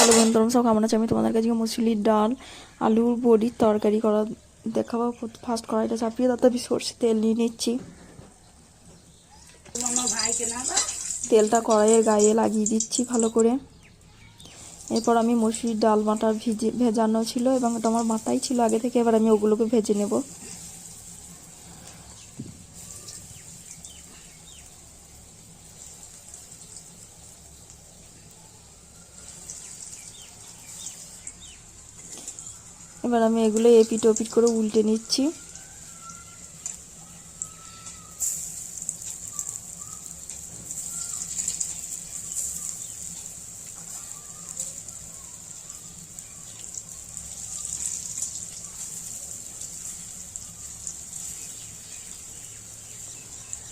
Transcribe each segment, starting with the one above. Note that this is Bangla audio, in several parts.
হ্যালো বন্ধুরা, সব কেমন আছে? আমি তোমাদের কাছে মুসুরির ডাল আলুর বড়ির তরকারি করা দেখাবো। ফার্স্ট কড়াইটা চাপিয়ে তাতে আমি সর্ষে তেল নিয়ে নিচ্ছি। তেলটা কড়াইয়ের গায়ে লাগিয়ে দিচ্ছি ভালো করে। এরপর আমি মুসুরির ডাল বাটা ভেজানো ছিল এবং এটা আমার মাথায় ছিল আগে থেকে। এবার আমি ওগুলোকে ভেজে নেব। এবার আমি এগুলো এপিট ওপিট করে উল্টে নিচ্ছি।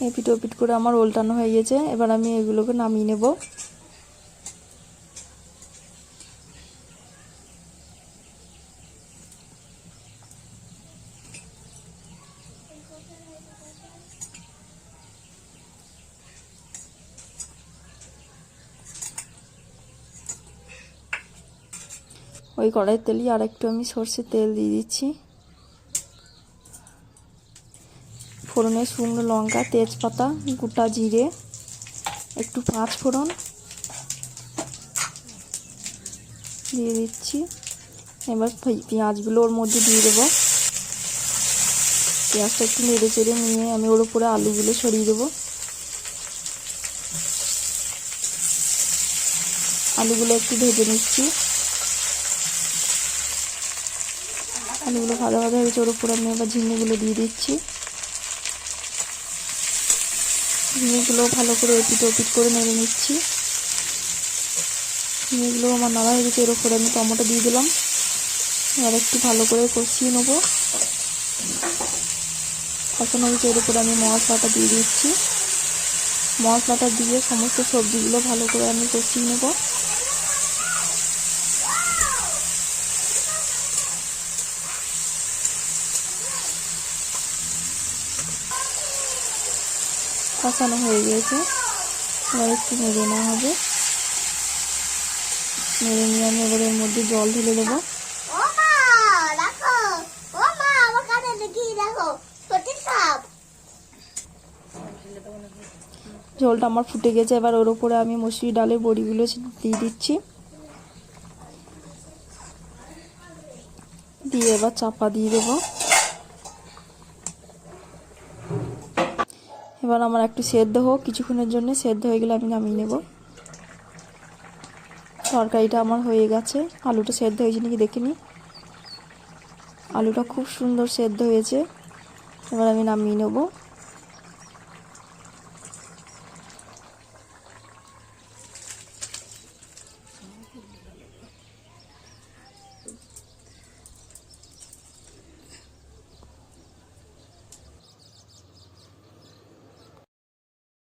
এপিট ওপিট করে আমার উল্টানো হয়ে গেছে। এবার আমি এগুলোকে নামিয়ে নেব। ওই কড়াইয়ের তেলই আর একটু আমি সর্ষের তেল দিয়ে দিচ্ছি। ফোড়নে শুকনো লঙ্কা, তেজপাতা, গোটা জিরে, একটু পাঁচ ফোড়ন দিয়ে দিচ্ছি। এবার পেঁয়াজগুলো ওর মধ্যে দিয়ে দেবো। পেঁয়াজটা একটু নেড়ে চেড়ে নিয়ে আমি ওর উপরে আলুগুলো সরিয়ে দেবো। আলুগুলো একটু ভেজে নিচ্ছি। আলুগুলো ভাজা ভাজা হয়েছে, ওর উপরে আমি এবার ঝিঙেগুলো দিয়ে দিচ্ছি। ঝিঙেগুলো ভালো করে এপিট ওপিট করে নেড়ে নিচ্ছি। ঝিঙেগুলো আমার নাড়া হয়ে গেছে, এর উপরে আমি টমেটো দিয়ে দিলাম। আর একটু ভালো করে কষিয়ে নেবো। কষানো হয়েছে, এর উপরে আমি মশলাটা দিয়ে দিচ্ছি। মশলাটা দিয়ে সমস্ত সবজিগুলো ভালো করে আমি কষিয়ে নেব। কষানো হয়ে গেছে, এবার একটু নেড়ে নেওয়া হবে। নেড়ে নিয়ে আমি এবার এর মধ্যে জল ঢেলে দেবো। ঝোলটা আমার ফুটে গেছে। এবার ওর উপরে আমি মসুরি ডালের বড়িগুলো দিয়ে দিচ্ছি। দিয়ে এবার চাপা দিয়ে দেবো। এবার আমার একটু সেদ্ধ হোক, কিছুক্ষণের জন্য সেদ্ধ হয়ে গেলে আমি নামিয়ে নেব। তরকারিটা আমার হয়ে গেছে। আলুটা সেদ্ধ হয়েছে নাকি দেখে নিই। আলুটা খুব সুন্দর সেদ্ধ হয়েছে। এবার আমি নামিয়ে নেব।